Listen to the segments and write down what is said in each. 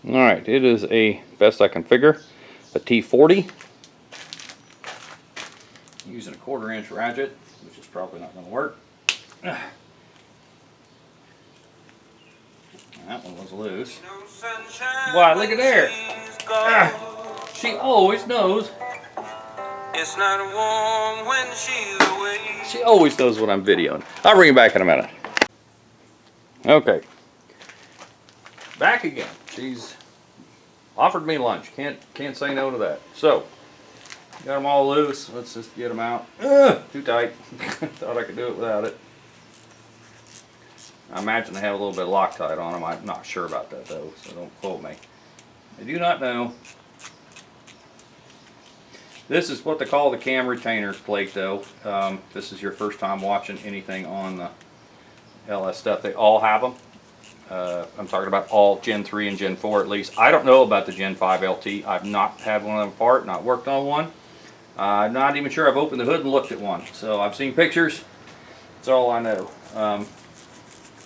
Alright, it is a, best I can figure, a T40. Using a 1/4 inch ratchet, which is probably not going to work. That one was loose. Why, look at there. She always knows. It's not warm when she's away. She always knows what I'm videoing. I'll bring you back in a minute. Okay. Back again. She's offered me lunch. Can't say no to that. So, got them all loose. Let's just get them out. Too tight. Thought I could do it without it. I imagine they have a little bit of Loctite on them. I'm not sure about that though, so don't quote me. I do not know. This is what they call the cam retainer plate though. This is your first time watching anything on the LS stuff. They all have them. I'm talking about all Gen 3 and Gen 4 at least. I don't know about the Gen 5 LT. I've not had one of them apart, not worked on one. I'm not even sure I've opened the hood and looked at one. So I've seen pictures. That's all I know.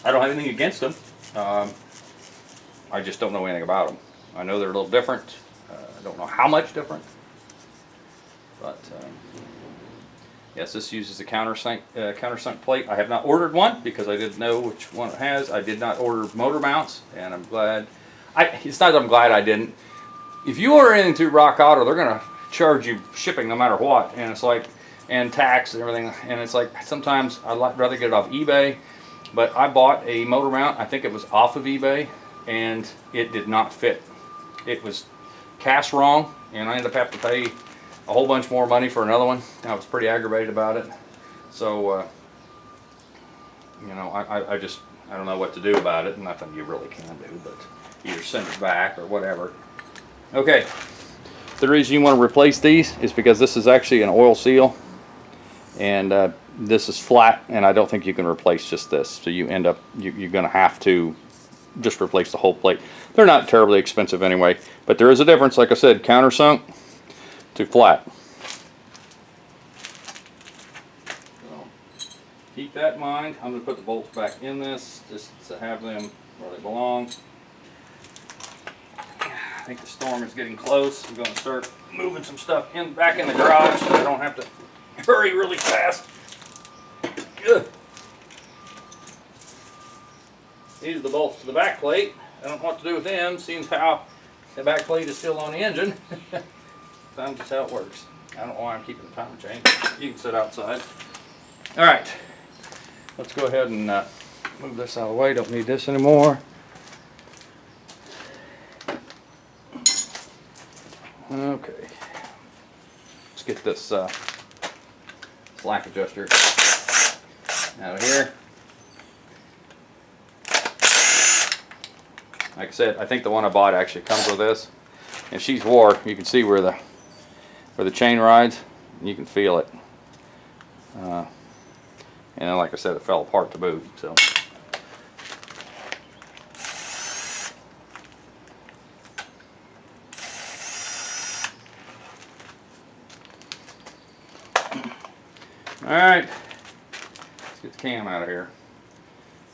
I don't have anything against them. I just don't know anything about them. I know they're a little different. I don't know how much different. But yes, this uses a countersunk plate. I have not ordered one because I didn't know which one it has. I did not order motor mounts, and I'm glad. It's not that I'm glad I didn't. If you order anything through Rock Auto, they're gonna charge you shipping no matter what, and it's like, and tax and everything. And it's like sometimes I'd rather get it off eBay. But I bought a motor mount. I think it was off of eBay, and it did not fit. It was cast wrong, and I ended up having to pay a whole bunch more money for another one. I was pretty aggravated about it. So, you know, I don't know what to do about it. Nothing you really can do, but either send it back or whatever. Okay, the reason you want to replace these is because this is actually an oil seal, and this is flat, and I don't think you can replace just this. So you end up, you're going to have to just replace the whole plate. They're not terribly expensive anyway, but there is a difference, like I said, countersunk to flat. So keep that in mind. I'm going to put the bolts back in this just to have them where they belong. I think the storm is getting close. I'm going to start moving some stuff back in the garage so I don't have to hurry really fast. Ugh. These are the bolts to the back plate. I don't know what to do with them, seeing how the back plate is still on the engine. That's just how it works. I don't know why I'm keeping the timer chain. You can sit outside. Alright, let's go ahead and move this out of the way. Don't need this anymore. Okay, let's get this slack adjuster out of here. Like I said, I think the one I bought actually comes with this, and she's wore. You can see where the chain rides, and you can feel it. And then, like I said, it fell apart to boot. So. Alright, let's get the cam out of here.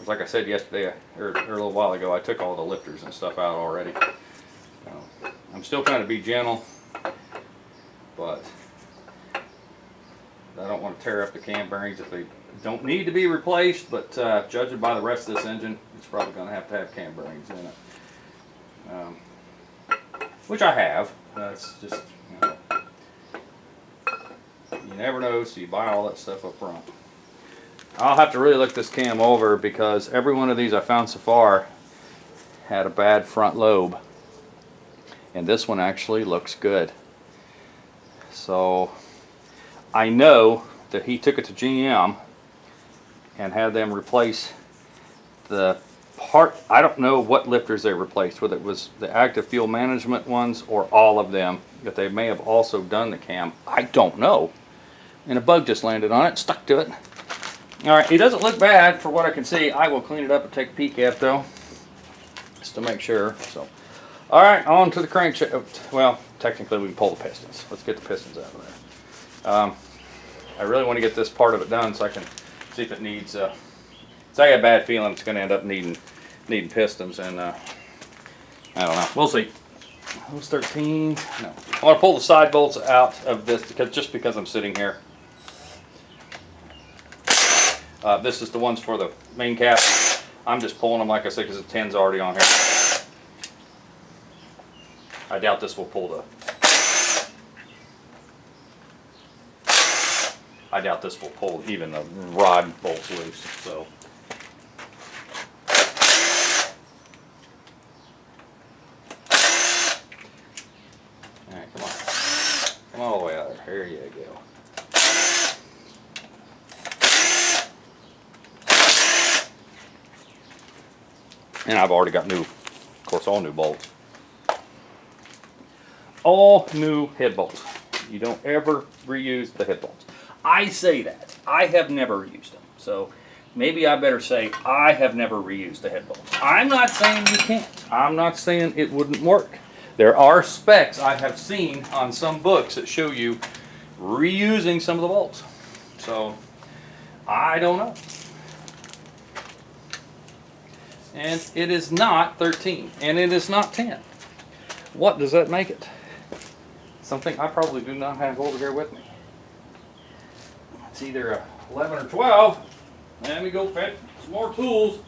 Like I said yesterday, or a little while ago, I took all the lifters and stuff out already. So, I'm still trying to be gentle, but I don't want to tear up the cam bearings if they don't need to be replaced, but judging by the rest of this engine, it's probably going to have cam bearings in it. Which I have. It's just, you know, you never know, so you buy all that stuff up front. I'll have to really look this cam over because every one of these I found so far had a bad front lobe. And this one actually looks good. So I know that he took it to GM and had them replace the part. I don't know what lifters they replaced, whether it was the active fuel management ones or all of them. That they may have also done the cam. I don't know. And a bug just landed on it, stuck to it. Alright, it doesn't look bad for what I can see. I will clean it up and take a peek at it though, just to make sure. So, alright, on to the crankshaft. Well, technically we can pull the pistons. Let's get the pistons out of there. I really want to get this part of it done so I can see if it needs. So I got a bad feeling it's going to end up needing pistons, and I don't know. We'll see. Those 13. No. I want to pull the side bolts out of this because I'm sitting here. This is the ones for the main cap. I'm just pulling them, like I said, because the 10's already on here. I doubt this will pull the... I doubt this will pull even the rod bolts loose, so... Alright, come on. Come all the way out there. Here you go. And I've already got new, of course, all new bolts. All new head bolts. You don't ever reuse the head bolts. I say that. I have never reused them. So maybe I better say I have never reused the head bolts. I'm not saying you can't. I'm not saying it wouldn't work. There are specs I have seen on some books that show you reusing some of the bolts. So I don't know. And it is not 13, and it is not 10. What does that make it? Something I probably do not have over here with me. It's either a 11 or 12. Let me go fetch some more tools.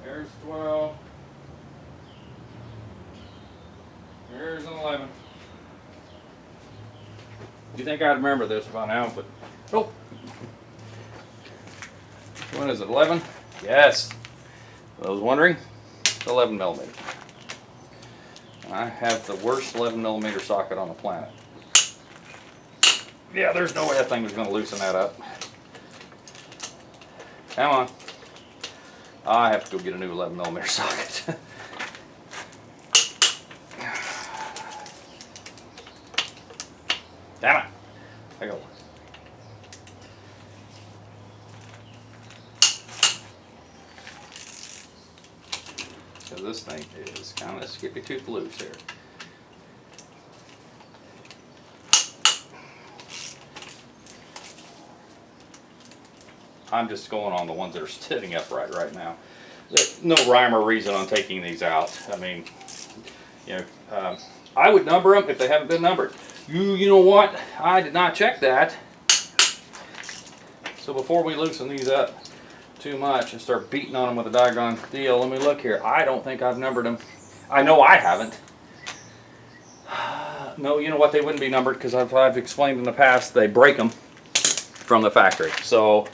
There's 12. There's an 11. You think I'd remember this by now, but nope. Which one is it? 11? Yes. For those wondering, it's 11 millimeter. I have the worst 11 millimeter socket on the planet. Yeah, there's no way that thing was going to loosen that up. Come on. I have to go get a new 11 millimeter socket. Damn it. I go. So this thing is kind of skippy tooth loose here. I'm just going on the ones that are sitting upright right now. There's no rhyme or reason on taking these out. I mean, you know, I would number them if they haven't been numbered. You know what? I did not check that. So before we loosen these up too much and start beating on them with a doggone deal, let me look here. I don't think I've numbered them. I know I haven't. No, you know what? They wouldn't be numbered because I've explained in the past they break them from the factory. So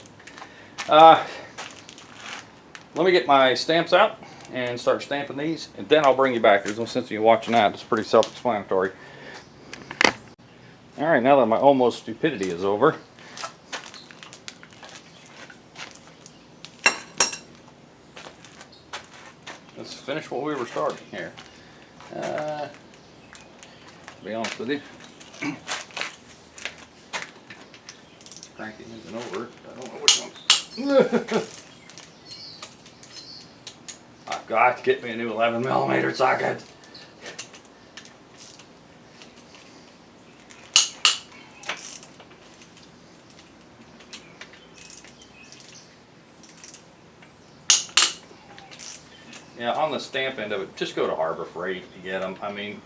let me get my stamps out and start stamping these, and then I'll bring you back. There's no sense in you watching that. It's pretty self-explanatory. All right, now that my almost stupidity is over, let's finish what we were starting here. To be honest with you, cranking isn't over. I don't know which one. I've got to get me a new 11 millimeter socket. Yeah, on the stamp end of it, just go to Harbor Freight to get them. I mean,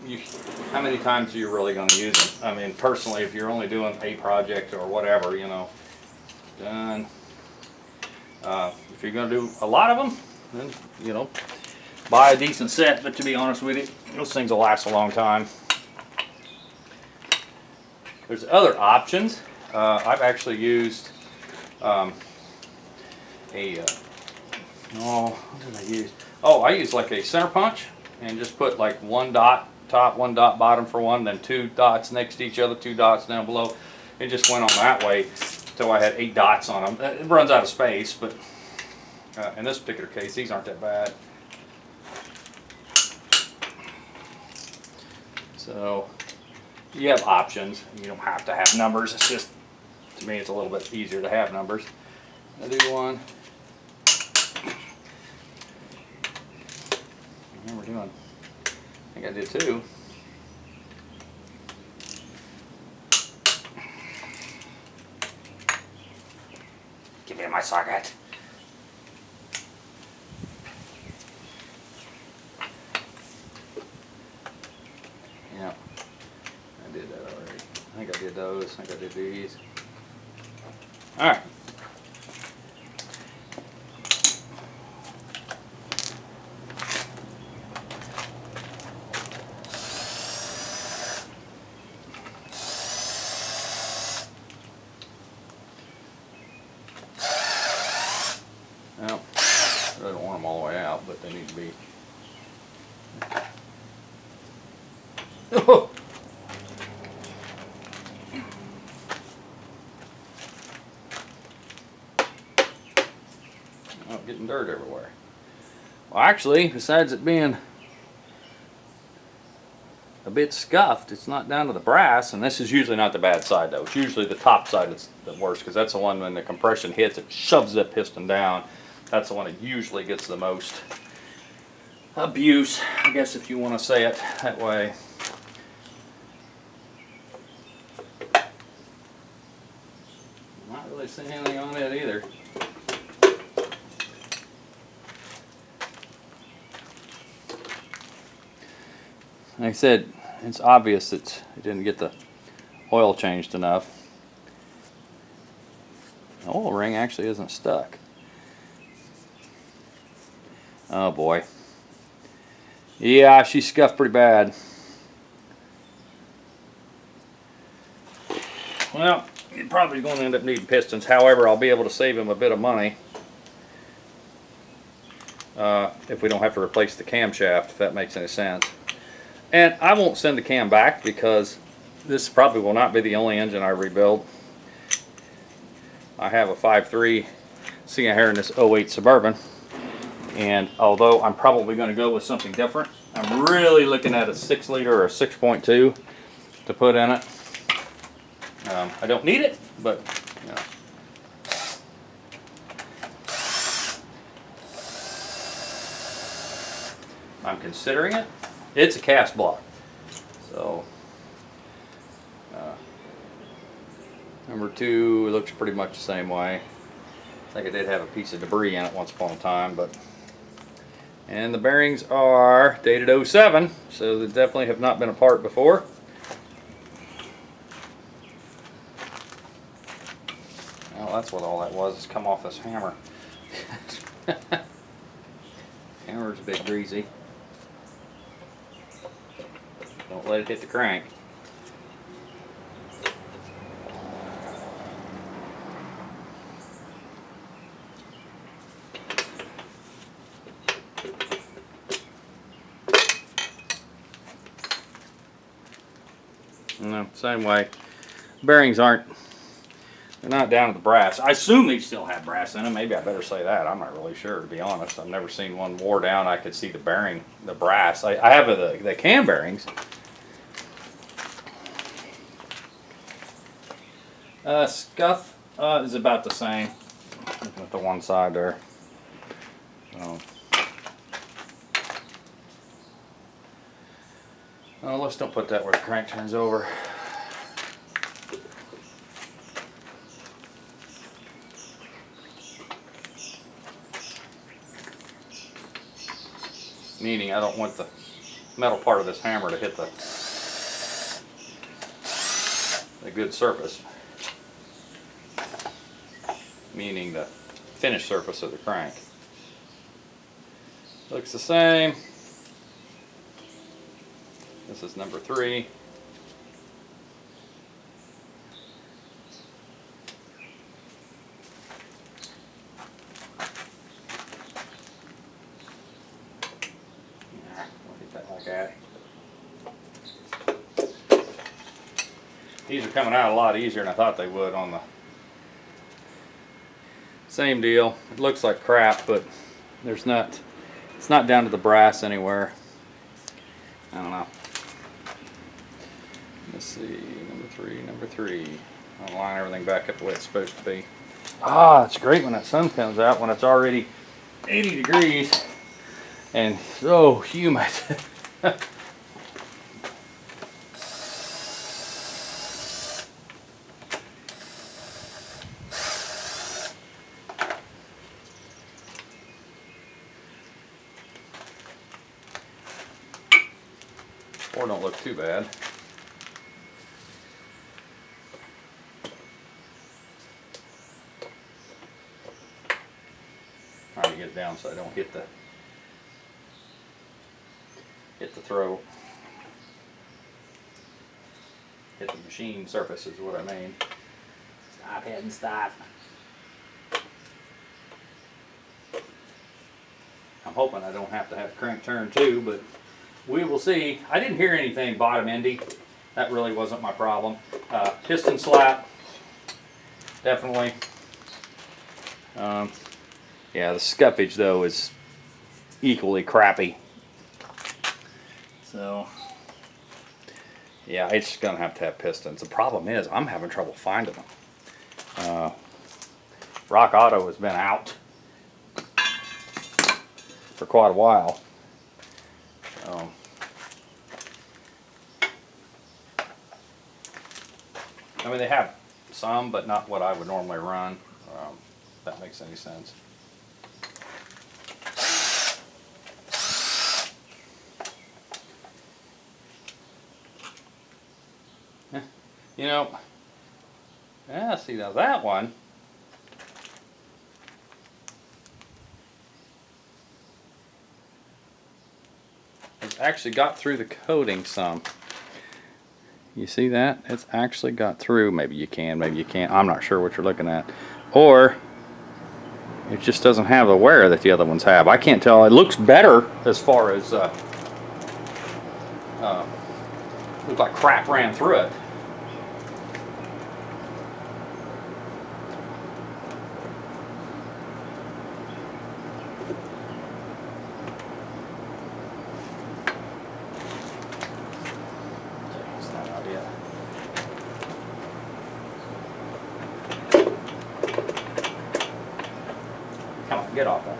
how many times are you really going to use them? I mean, personally, if you're only doing a project or whatever, you know, done. If you're going to do a lot of them, then, you know, buy a decent set. But to be honest with you, those things will last a long time. There's other options. I've actually used what did I use? Oh, I use like a center punch and just put like one dot top, one dot bottom for one, then two dots next to each other, two dots down below. It just went on that way until I had 8 dots on them. It runs out of space, but in this particular case, these aren't that bad. So you have options. You don't have to have numbers. It's just, to me, it's a little bit easier to have numbers. I do one. I remember doing, I think I did 2. Give me my socket. did those. I think I did these. All right. Well, I don't want them all the way out, but they need to be. Oh! Oh, getting dirt everywhere. Well, actually, besides it being a bit scuffed, it's not down to the brass, and this is usually not the bad side though. It's usually the top side that's the worst, because that's the one when the compression hits, it shoves that piston down. That's the one that usually gets the most abuse, I guess, if you want to say it that way. Not really seeing anything on it either. Like I said, it's obvious that it didn't get the oil changed enough. The oil ring actually isn't stuck. Oh boy. Yeah, she's scuffed pretty bad. Well, you're probably going to end up needing pistons. However, I'll be able to save him a bit of money if we don't have to replace the camshaft, if that makes any sense. And I won't send the cam back, because this probably will not be the only engine I rebuild. I have a 5.3 seeing here in this '08 Suburban, and although I'm probably going to go with something different, I'm really looking at a 6 liter or a 6.2 to put in it. I don't need it, but you know. I'm considering it. It's a cast block, so number 2 looks pretty much the same way. I think I did have a piece of debris in it once upon a time, but and the bearings are dated '07, so they definitely have not been apart before. Well, that's what all that was. It's come off this hammer. Hammer's a bit greasy. Don't let it hit the crank. No, same way. Bearings aren't, they're not down to the brass. I assume they still have brass in them. Maybe I better say that. I'm not really sure, to be honest. I've never seen one wore down. I could see the bearing, the brass. I have the cam bearings. Scuff is about the same with the one side there. Oh, let's don't put that where the crank turns over. Meaning I don't want the metal part of this hammer to hit the good surface. Meaning the finished surface of the crank. Looks the same. This is number 3. We'll hit that like that. These are coming out a lot easier than I thought they would on the same deal. It looks like crap, but there's not, it's not down to the brass anywhere. I don't know. Let's see, number 3. I'll line everything back up the way it's supposed to be. Ah, it's great when that sun comes out, when it's already 80 degrees and so humid. Or don't look too bad. it down so I don't hit the throat. Hit the machine surface is what I mean. Stop hitting stuff. I'm hoping I don't have to have crank turn too, but we will see. I didn't hear anything bottom endy. That really wasn't my problem. Piston slap, definitely. Yeah, the scuffage though is equally crappy. So, yeah, it's gonna have to have pistons. The problem is I'm having trouble finding them. Rock Auto has been out for quite a while. I mean, they have some, but not what I would normally run. If that makes any sense. You know, yeah, see now that one. It's actually got through the coating some. You see that? It's actually got through. Maybe you can, maybe you can't. I'm not sure what you're looking at. Or it just doesn't have the wear that the other ones have. I can't tell. It looks better as far as looks like crap ran through it. Get off that.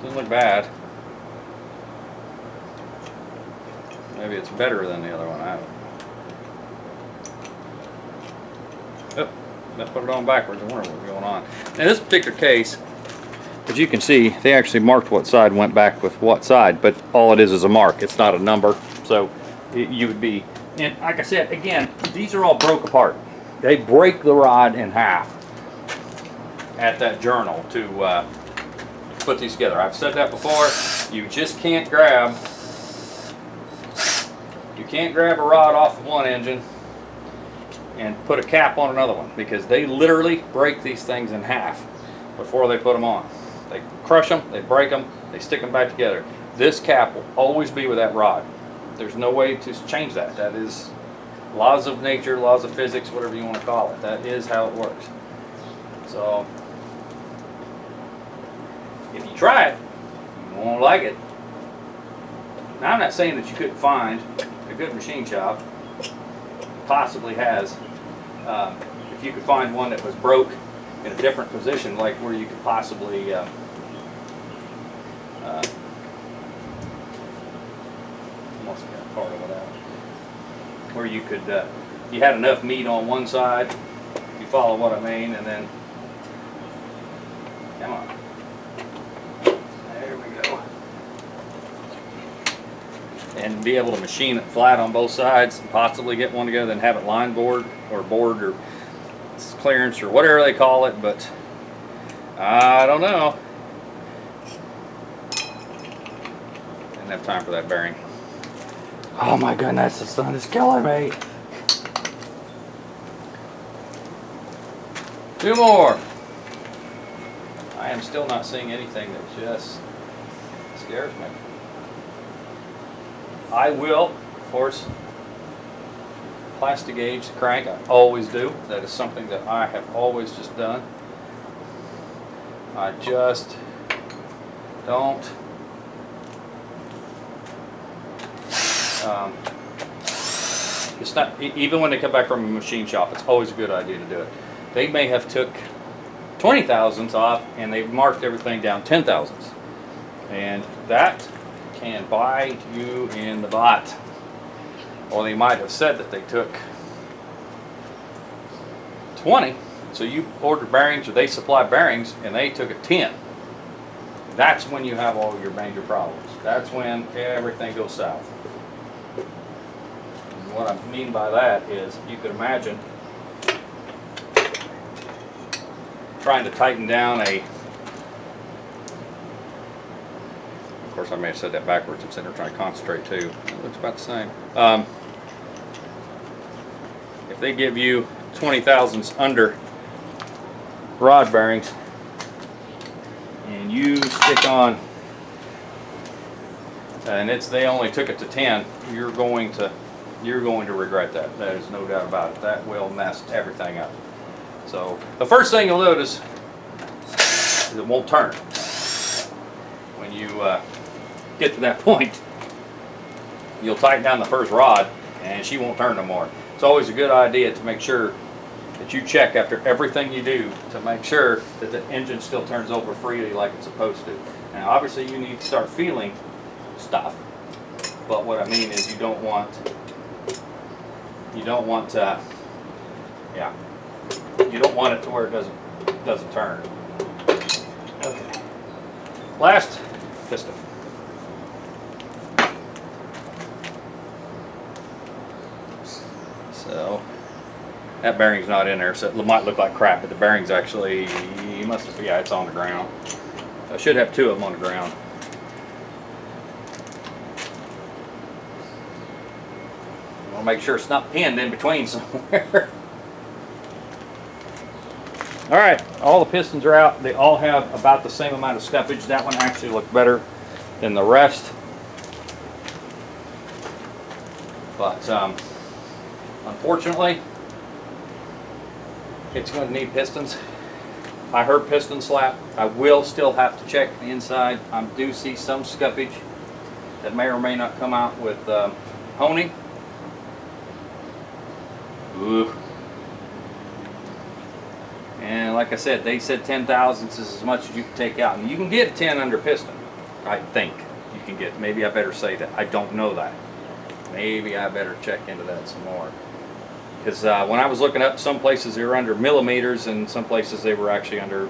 Doesn't look bad. Maybe it's better than the other one. I don't know. Oh, I put it on backwards. I wonder what's going on. Now this particular case, as you can see, they actually marked what side went back with what side, but all it is a mark. It's not a number. So you would be, and like I said, again, these are all broke apart. They break the rod in half at that journal to put these together. I've said that before. You just can't grab, a rod off of one engine and put a cap on another one, because they literally break these things in half before they put them on. They crush them, they break them, they stick them back together. This cap will always be with that rod. There's no way to change that. That is laws of nature, laws of physics, whatever you want to call it. That is how it works. So, if you try it, you won't like it. Now, I'm not saying that you couldn't find a good machine shop. Possibly has. If you could find one that was broke in a different position, like where you could possibly almost got a part of it out, where you could you had enough meat on one side, if you follow what I mean, and then come on, there we go, and be able to machine it flat on both sides and possibly get one together and have it line board or clearance or whatever they call it, but I don't know. Didn't have time for that bearing. Oh my goodness, the sun is killing me. Two more. I am still not seeing anything that just scares me. I will, of course, plastic gauge the crank. I always do. That is something that I have always just done. I just don't it's not, even when they come back from a machine shop, it's always a good idea to do it. They may have took 20 thousandths off and they've marked everything down 10 thousandths, and that can bite you in the butt. Or they might have said that they took 20, so you ordered bearings, or they supply bearings, and they took a 10. That's when you have all your major problems. That's when everything goes south. And what I mean by that is, you could imagine trying to tighten down a, of course I may have said that backwards, I'm sitting there trying to concentrate too. It looks about the same. If they give you 20 thousandths under rod bearings and you stick on, and they only took it to 10, you're going to regret that. That is no doubt about it. That will mess everything up. So the first thing you'll notice is it won't turn. When you get to that point, you'll tighten down the first rod and she won't turn no more. It's always a good idea to make sure that you check after everything you do to make sure that the engine still turns over freely like it's supposed to. Now obviously you need to start feeling stuff, but what I mean is you don't want it to where it doesn't turn. Okay. Last piston. So that bearing's not in there, so it might look like crap, but the bearing's actually, yeah, it's on the ground. I should have two of them on the ground. I want to make sure it's not pinned in between somewhere. All right, all the pistons are out. They all have about the same amount of scuffage. That one actually looked better than the rest. But unfortunately, it's going to need pistons. I heard piston slap. I will still have to check the inside. I do see some scuffage that may or may not come out with honing. Ooh. And like I said, they said 10 thousandths is as much as you can take out. And you can get 10 under piston, I think you can get. Maybe I better say that. I don't know that. Maybe I better check into that some more. Because when I was looking up, some places they were under millimeters and some places they were actually under,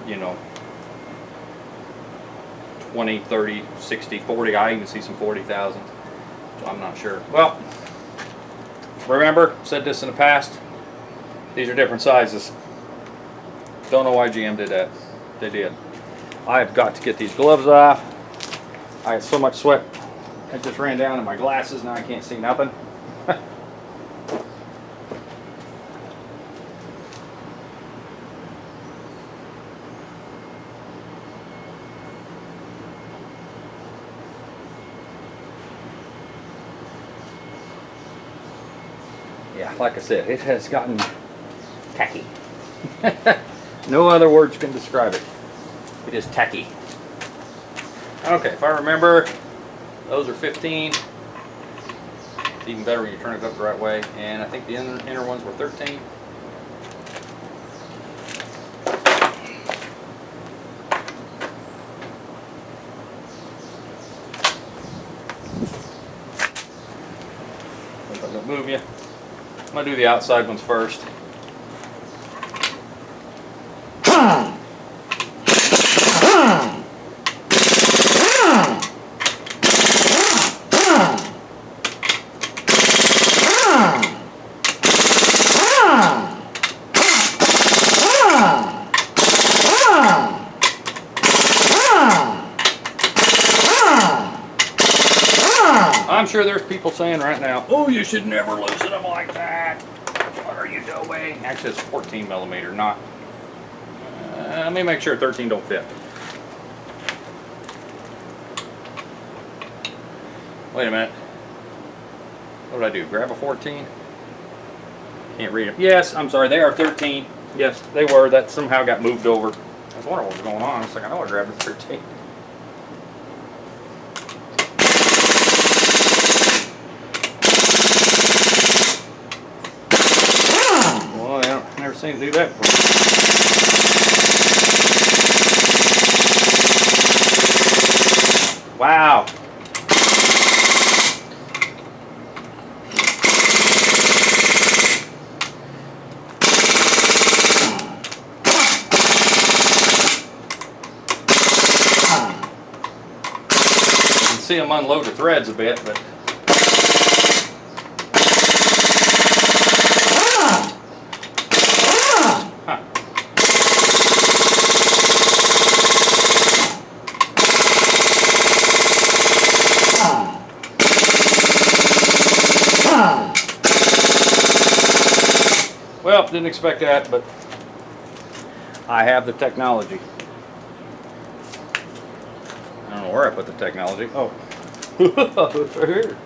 20, 30, 60, 40. I even see some 40,000. So I'm not sure. Well, remember, said this in the past, these are different sizes. Don't know why GM did that. They did. I've got to get these gloves off. I had so much sweat. It just ran down in my glasses. Now I can't see nothing. Yeah, like I said, it has gotten tacky. No other words can describe it. It is tacky. Okay, if I remember, those are 15. It's even better when you turn it up the right way. And I think the inner ones were 13. Hope I don't move you. I'm going to do the outside ones first. I'm sure there's people saying right now, oh, you should never loosen them like that. What are you doing? Actually, it's 14 millimeter, not. Let me make sure 13 don't fit. Wait a minute. What did I do? Grab a 14? Can't read them. Yes, I'm sorry. They are 13. Yes, they were. That somehow got moved over. I was wondering what was going on. It's like, I know I grabbed a 13. Never seen him do that before. Wow. You can see him unload the threads a bit, but Well, didn't expect that, but I have the technology. I don't know where I put the technology. Oh, it's right here.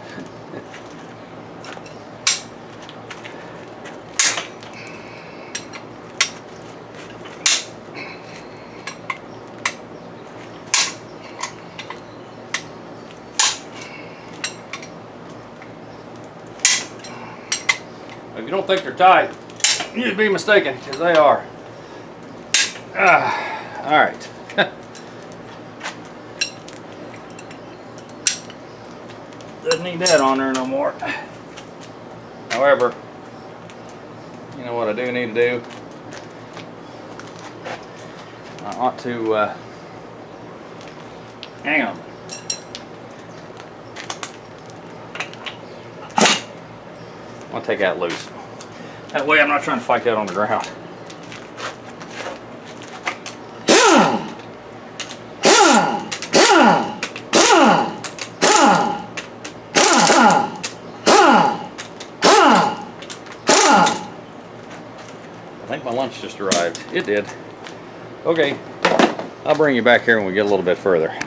If you don't think they're tight, you'd be mistaken, because they are. All right. Doesn't need that on there no more. However, you know what I do need to do? I ought to, hang on. I'll take that loose. That way I'm not trying to fight that on the ground. I think my lunch just arrived. It did. Okay, I'll bring you back here when we get a little bit further.